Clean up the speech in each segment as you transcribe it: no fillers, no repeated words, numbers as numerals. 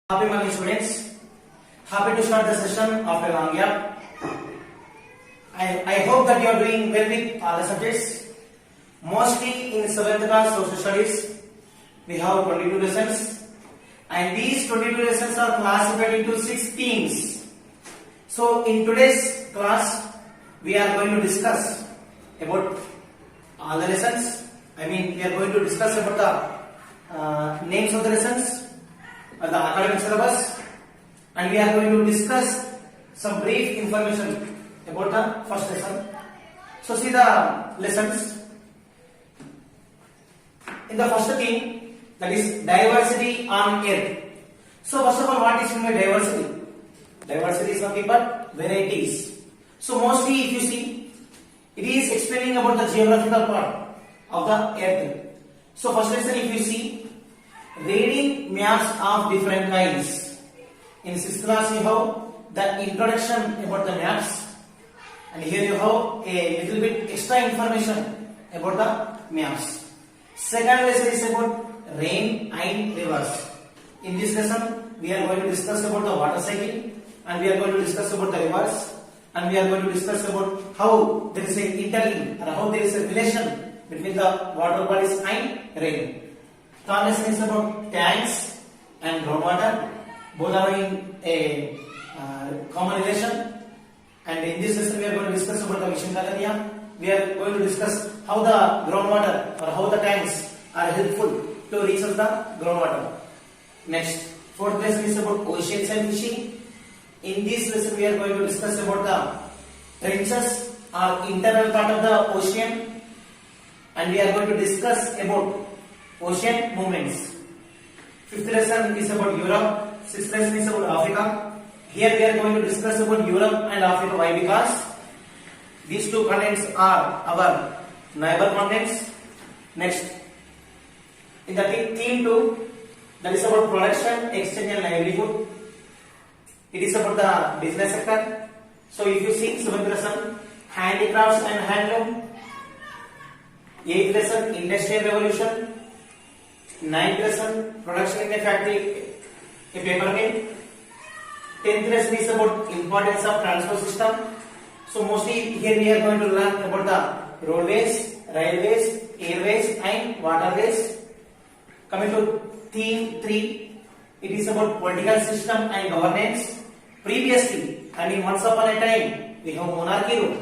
Happy morning, students. Happy to start the session after a long gap. I hope that you are doing well with all the subjects. Mostly in 7th class social studies, we have 22 lessons, and these 22 lessons are classified into 6 themes. So in today's class, we are going to discuss about all the lessons. We are going to discuss about the names of the lessons, the academic syllabus, and we are going to discuss some brief information about the first lesson. So see the lessons. In the first theme, that is diversity on earth. So first of all, what is meant by diversity? Diversity is nothing but varieties. So mostly if you see, it is explaining about the geographical part of the earth. So first lesson, if you see, reading maps of different kinds. In 6th class you have the introduction about the maps, and here you have a little bit extra information about the maps. Second lesson is about rain and rivers. In this lesson we are going to discuss about the water cycle, and we are going to discuss about the rivers, and we are going to discuss about how there is a interlink or how there is a relation between the water bodies and rain. Third lesson is about tanks and groundwater. Both are in a common relation. And in this lesson, we are going to discuss about the Mission Gaganyaan. We are going to discuss how the groundwater or how the tanks are helpful to research the groundwater. Next, fourth lesson is about oceans and fishing. In this lesson, we are going to discuss about the trenches or internal part of the ocean, and we are going to discuss about ocean movements. Fifth lesson is about Europe. Sixth lesson is about Africa. Here we are going to discuss about Europe and Africa. Why? Because these two continents are our neighbor continents. Next, in the theme 2, that is about production, exchange and livelihood. It is about the business sector. So if you see 7th lesson, handicrafts and handloom. 8th lesson, industrial revolution. 9th lesson, production in a factory, a paper mill. 10th lesson is about importance of transport system. So mostly here we are going to learn about the roadways, railways, airways and waterways. Coming to theme 3, it is about political system and governance. Previously, once upon a time, we have monarchy rule.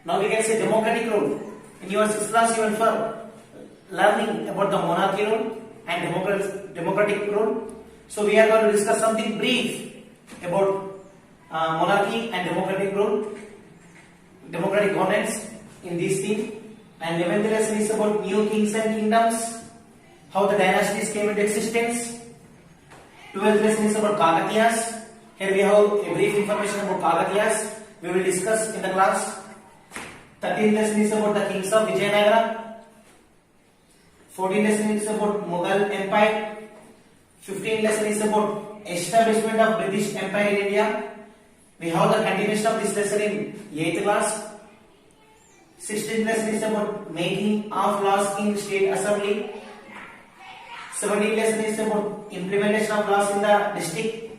Now we can say democratic rule. In your 6th class, you went for learning about the monarchy rule and democratic rule. So we are going to discuss something brief about monarchy and democratic rule, democratic governance in this theme. And 11th lesson is about new kings and kingdoms, how the dynasties came into existence. 12th lesson is about Kakatiyas. Here we have a brief information about Kakatiyas. We will discuss in the class. 13th lesson is about the kings of Vijayanagara. 14th lesson is about Mughal Empire. 15th lesson is about establishment of British Empire in India. We have the continuation of this lesson in 8th class. 16th lesson is about making of laws in state assembly. 17th lesson is about implementation of laws in the district.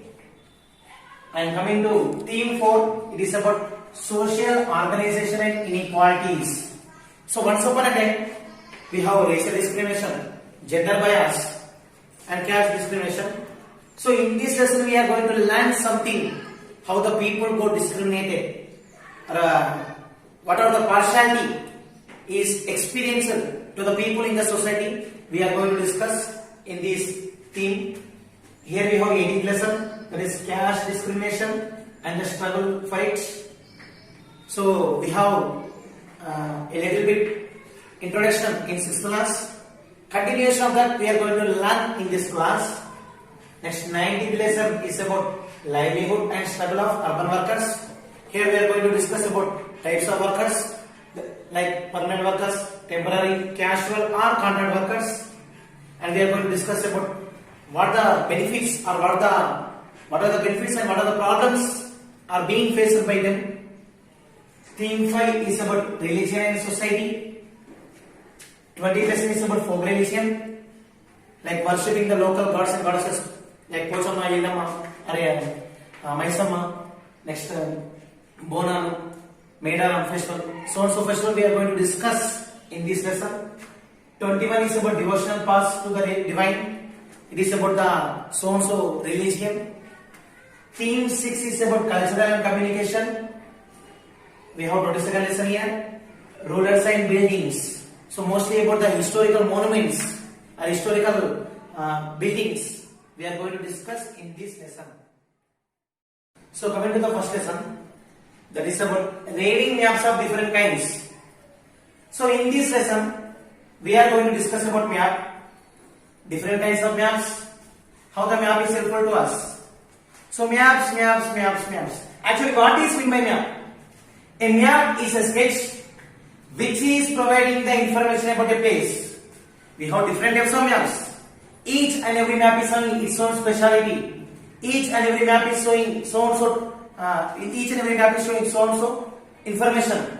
And coming to theme 4, it is about social organization and inequalities. So once upon a time, we have racial discrimination, gender bias and caste discrimination. So in this lesson we are going to learn something, how the people got discriminated, what are the partiality is experienced to the people in the society. We are going to discuss in this theme. Here we have 18th lesson, that is caste discrimination and the struggle for it. So we have a little bit introduction in 6th class. Continuation of that we are going to learn in this class. Next, 19th lesson is about livelihood and struggle of urban workers. Here we are going to discuss about types of workers like permanent workers, temporary, casual or contract workers, and we are going to discuss about what the benefits or what are the benefits and what are the problems are being faced by them. Theme 5 is about religion and society. 20th lesson is about folk religion, like worshipping the local gods and goddesses like Pochamma, Yellamma, Maisamma, next Bonam, Medaram festival. So and so festival we are going to discuss in this lesson. 21 is about devotional path to the divine. It is about the so and so religion. Theme 6 is about cultural and communication. We have 22nd lesson here. Rulers and buildings. So mostly about the historical monuments or historical buildings we are going to discuss in this lesson. So coming to the first lesson, that is about reading maps of different kinds. So in this lesson, we are going to discuss about map, different kinds of maps, how the map is helpful to us. So maps. Actually, what is meant by map? A map is a sketch which is providing the information about a place. We have different types of maps. Each and every map is having its own speciality. Each and every map is showing so and so. Each and every map is showing so and so information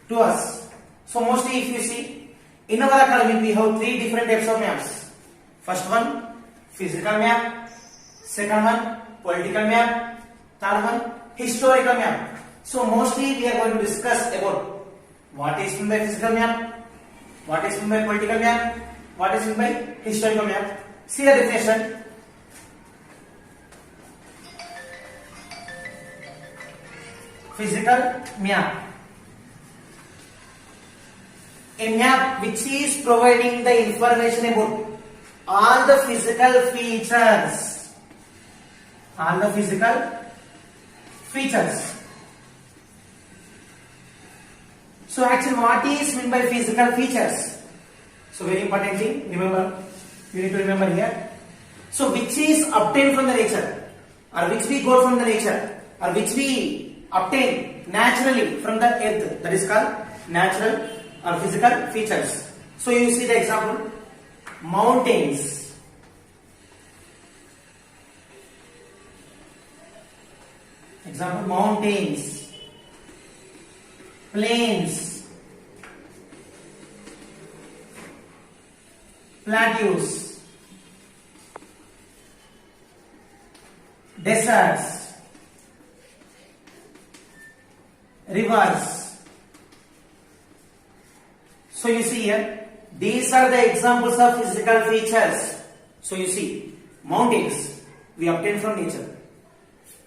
to us. So mostly, if you see, in our academy we have three different types of maps. First one, physical map. Second one, political map. Third one, historical map. So mostly we are going to discuss about what is meant by physical map, what is meant by political map, what is meant by historical map. See the definition. Physical map. A map which is providing the information about all the physical features. All the physical features. So actually what is meant by physical features? So very important thing, remember, you need to remember here. So which is obtained from the nature, or which we got from the nature, or which we obtain naturally from the earth, that is called natural or physical features. So you see the example, mountains. Example, mountains, plains, plateaus, deserts, rivers. So you see here, these are the examples of physical features. So you see, mountains we obtain from nature.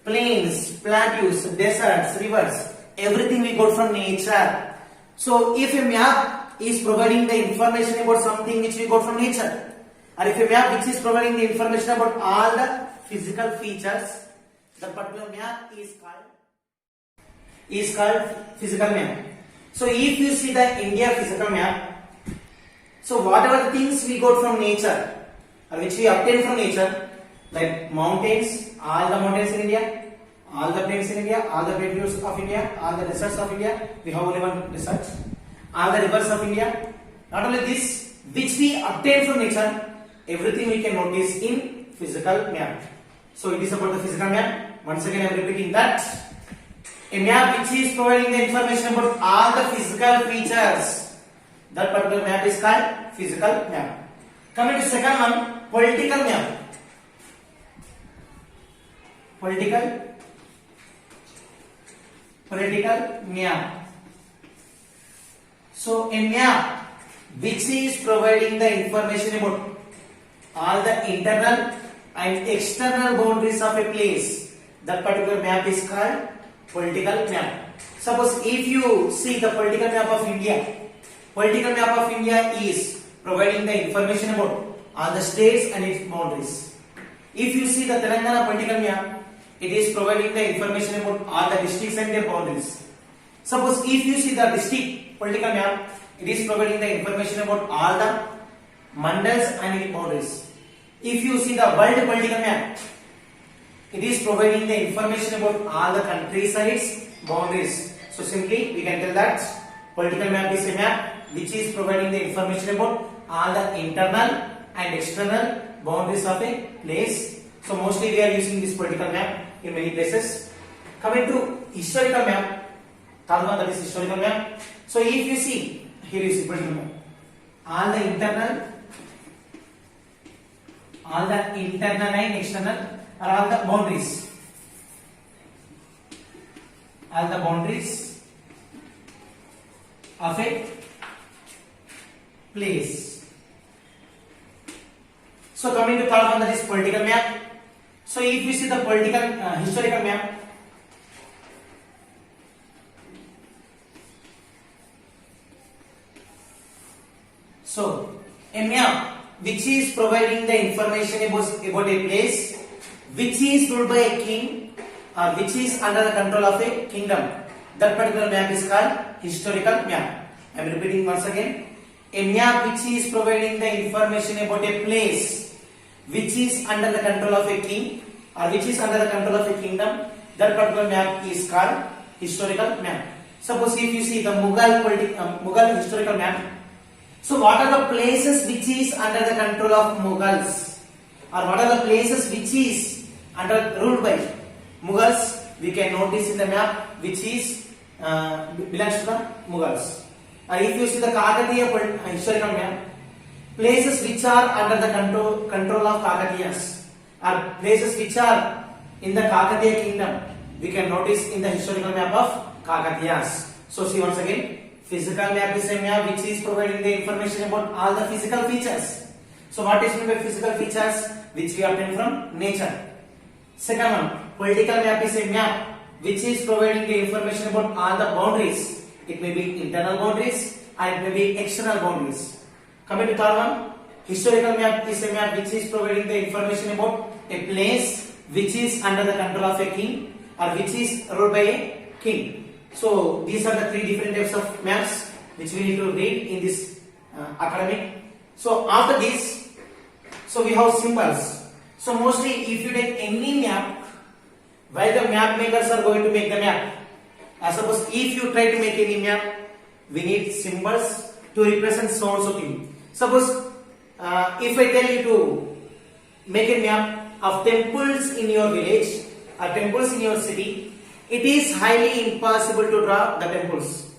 Plains, plateaus, deserts, rivers, everything we got from nature. So if a map is providing the information about something which we got from nature, or if a map which is providing the information about all the physical features, the particular map is called physical map. So if you see the India physical map, so whatever the things we got from nature, or which we obtain from nature, like mountains, all the mountains in India, all the plains in India, all the plateaus of India, all the deserts of India, we have only one desert, all the rivers of India. Not only this, which we obtain from nature, everything we can notice in physical map. So it is about the physical map. Once again I am repeating that. A map which is providing the information about all the physical features. That particular map is called physical map. Coming to second one, political map. Political map. So a map which is providing the information about all the internal and external boundaries of a place. That particular map is called political map. Suppose if you see the political map of India, political map of India is providing the information about all the states and its boundaries. If you see the Telangana political map, it is providing the information about all the districts and their boundaries. Suppose if you see the district political map, it is providing the information about all the mandals and its boundaries. If you see the world political map, it is providing the information about all the countries and its boundaries. So simply we can tell that political map is a map which is providing the information about all the internal and external boundaries of a place. So mostly we are using this political map in many places. Coming to historical map, third one, that is historical map. So if you see, here you see political map, all the internal all the internal and external are all the boundaries. All the boundaries of a place. So coming to third one, that is political map. So if you see the political historical map, so a map which is providing the information about a place which is ruled by a king or which is under the control of a kingdom, that particular map is called historical map. I am repeating once again. A map which is providing the information about a place which is under the control of a king or which is under the control of a kingdom, that particular map is called historical map. Suppose if you see the Mughal historical map, so what are the places which is under the control of Mughals, or what are the places which is ruled by Mughals? We can notice in the map which is belongs to the Mughals. If you see the Kakatiya historical map, places which are under the control of Kakatiyas are places which are in the Kakatiya kingdom. We can notice in the historical map of Kakatiyas. So see once again, physical map is a map which is providing the information about all the physical features. So what is meant by physical features? Which we obtain from nature. Second one, political map is a map which is providing the information about all the boundaries. It may be internal boundaries and it may be external boundaries. Coming to third one, historical map is a map which is providing the information about a place which is under the control of a king or which is ruled by a king. So these are the three different types of maps which we need to read in this academic. So after this, so we have symbols. So mostly if you take any map, while the map makers are going to make the map, suppose if you try to make any map, we need symbols to represent so and so thing. Suppose if I tell you to make a map of temples in your village or temples in your city, it is highly impossible to draw the temples.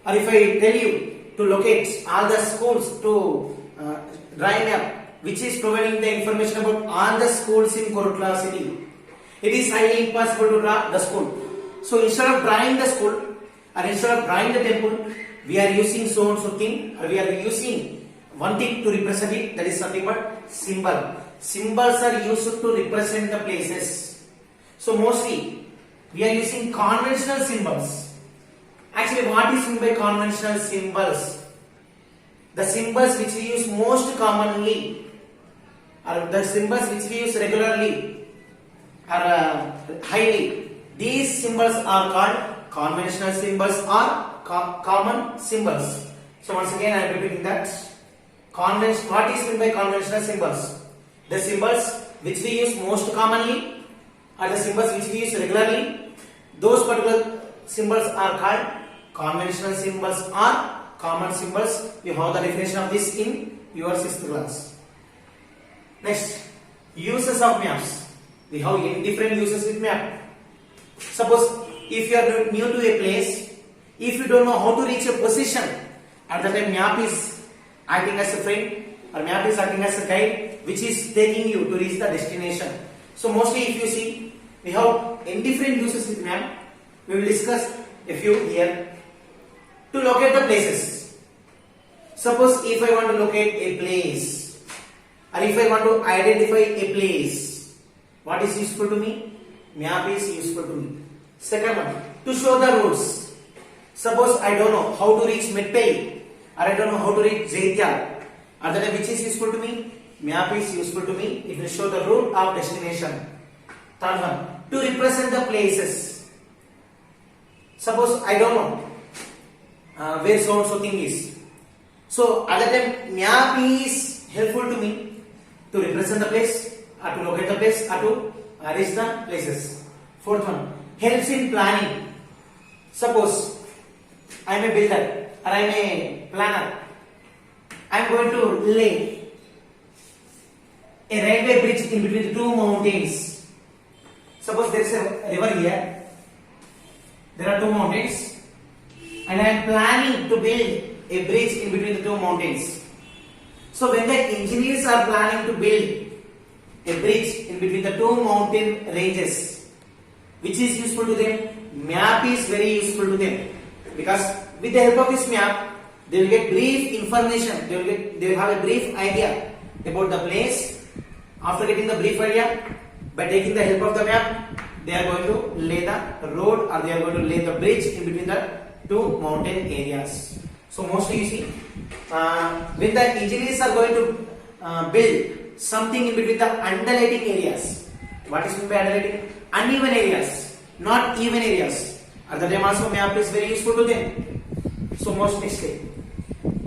Or if I tell you to locate all the schools, to draw a map which is providing the information about all the schools in Korotla city, it is highly impossible to draw the school. So instead of drawing the school or instead of drawing the temple, we are using so and so thing, or we are using one thing to represent it, that is something but symbol. Symbols are used to represent the places. So mostly we are using conventional symbols. Actually, what is meant by conventional symbols? The symbols which we use most commonly, or the symbols which we use regularly or highly, these symbols are called conventional symbols or common symbols. So once again I am repeating that. What is meant by conventional symbols? The symbols which we use most commonly or the symbols which we use regularly, those particular symbols are called conventional symbols or common symbols. You have the definition of this in your 6th class. Next, uses of maps. We have different uses with map. Suppose if you are new to a place, if you don't know how to reach a position, at that time map is acting as a friend or map is acting as a guide which is taking you to reach the destination. So mostly if you see, we have different uses with map. We will discuss a few here. To locate the places. Suppose if I want to locate a place or if I want to identify a place, what is useful to me? Map is useful to me. Second one, to show the routes. Suppose I don't know how to reach Medpally or I don't know how to reach Zaitya, or that which is useful to me? Map is useful to me. It will show the route of destination. Third one, to represent the places. Suppose I don't know where so and so thing is. So at that time map is helpful to me to represent the place or to locate the place or to reach the places. Fourth one, helps in planning. Suppose I am a builder or I am a planner. I am going to lay a railway bridge in between the two mountains. Suppose there is a river here. There are two mountains and I am planning to build a bridge in between the two mountains. So when the engineers are planning to build a bridge in between the two mountain ranges. Which is useful to them? Map is very useful to them, because with the help of this map, they will get brief information. They will have a brief idea about the place. After getting the brief idea, by taking the help of the map, they are going to lay the road, or they are going to lay the bridge in between the two mountain areas. So mostly you see, when the engineers are going to build something in between the undulating areas. What is meant by undulating? Uneven areas, not even areas. At the time also map is very useful to them. So most next step,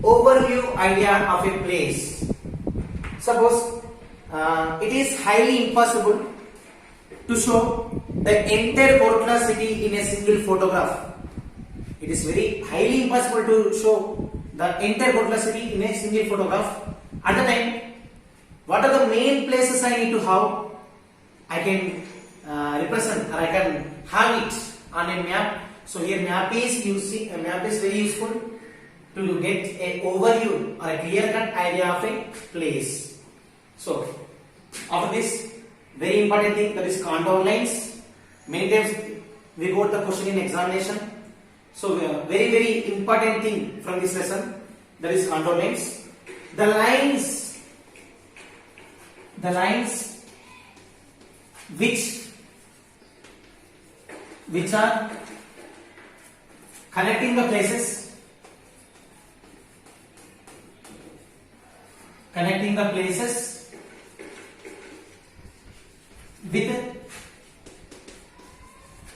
overview idea of a place. Suppose it is highly impossible to show the entire Portla city in a single photograph. It is very highly impossible to show the entire Portla city in a single photograph. At the time, what are the main places I need to have? I can represent, or I can have it on a map. So here map is very useful to get a overview or a clear-cut idea of a place. So after this, very important thing, that is contour lines. Many times we got the question in examination. So very important thing from this lesson, that is contour lines. The lines which are connecting the places with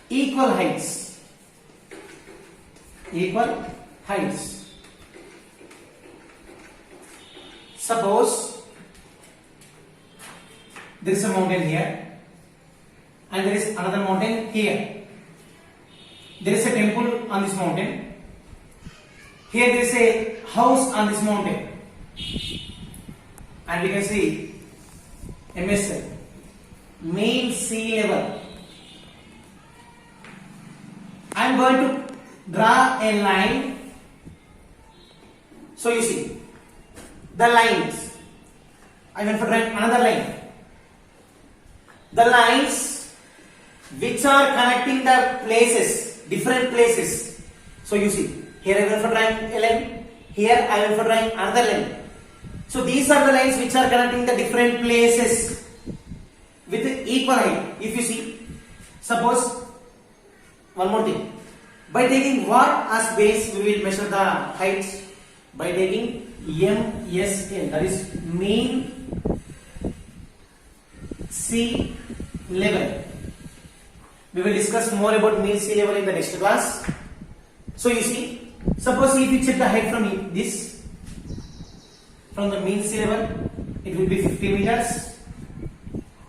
equal heights. Suppose there is a mountain here and there is another mountain here. There is a temple on this mountain. Here there is a house on this mountain. And we can see MSL, mean sea level. I am going to draw a line. So you see, the lines. I went for drawing another line. The lines which are connecting the places, different places. So you see, here I went for drawing a line. Here I went for drawing another line. So these are the lines which are connecting the different places with equal height. If you see, suppose one more thing. By taking what as base, we will measure the heights by taking MSL, that is mean sea level. We will discuss more about mean sea level in the next class. So you see, suppose if you check the height from this, from the mean sea level, it will be 50 meters.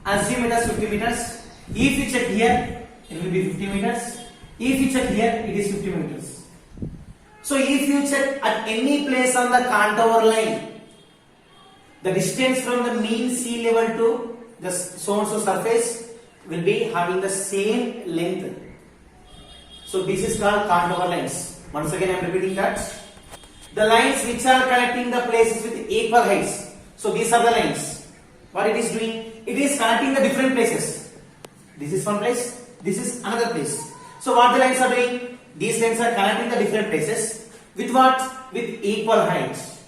Assume it as 50 meters. If you check here, it will be 50 meters. If you check here, it is 50 meters. So if you check at any place on the contour line, the distance from the mean sea level to the so-and-so surface will be having the same length. So this is called contour lines. Once again I am repeating that. The lines which are connecting the places with equal heights. So these are the lines. What it is doing? It is connecting the different places. This is one place, this is another place. So what the lines are doing? These lines are connecting the different places with what? With equal heights.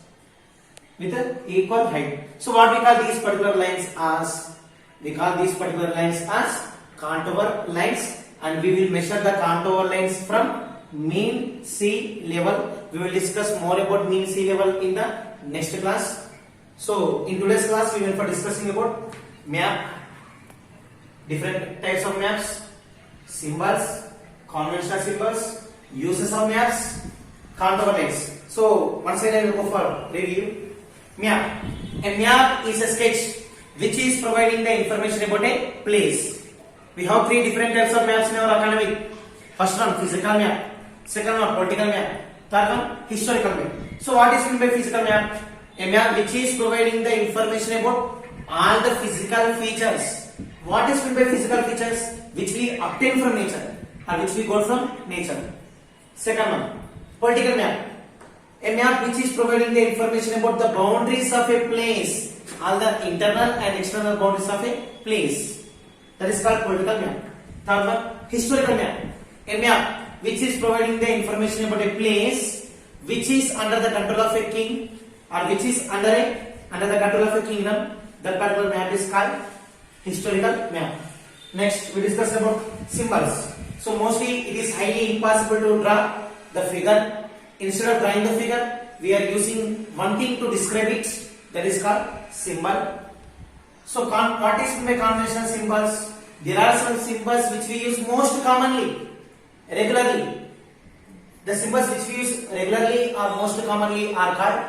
With an equal height. So what we call these particular lines as? We call these particular lines as contour lines, and we will measure the contour lines from mean sea level. We will discuss more about mean sea level in the next class. So in today's class we went for discussing about map, different types of maps, symbols, conventional symbols, uses of maps, contour lines. So once again I will go for review. Map. A map is a sketch which is providing the information about a place. We have three different types of maps in our academic. First one, physical map. Second one, political map. Third one, historical map. So what is meant by physical map? A map which is providing the information about all the physical features. What is meant by physical features? Which we obtain from nature or which we got from nature. Second one, political map. A map which is providing the information about the boundaries of a place. all the internal and external boundaries of a place. That is called political map. Third one, historical map. A map which is providing the information about a place which is under the control of a king or which is under the control of a kingdom. That particular map is called historical map. Next, we discuss about symbols. So mostly it is highly impossible to draw the figure. Instead of drawing the figure, we are using one thing to describe it. That is called symbol. So what is my conventional symbols? There are some symbols which we use most commonly, regularly. The symbols which we use regularly or most commonly are called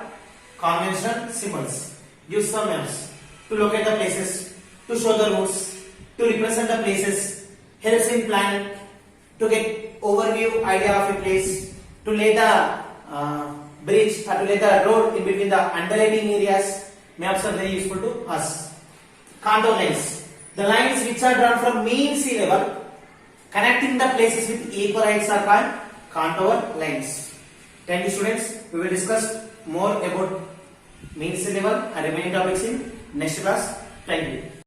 conventional symbols. Use some maps to locate the places, to show the routes, to represent the places, helps in planning, to get overview idea of a place, to lay the bridge or to lay the road in between the undulating areas. Maps are very useful to us. Contour lines, the lines which are drawn from mean sea level connecting the places with equal heights are called contour lines. Thank you students. We will discuss more about mean sea level and remaining topics in next class. Thank you.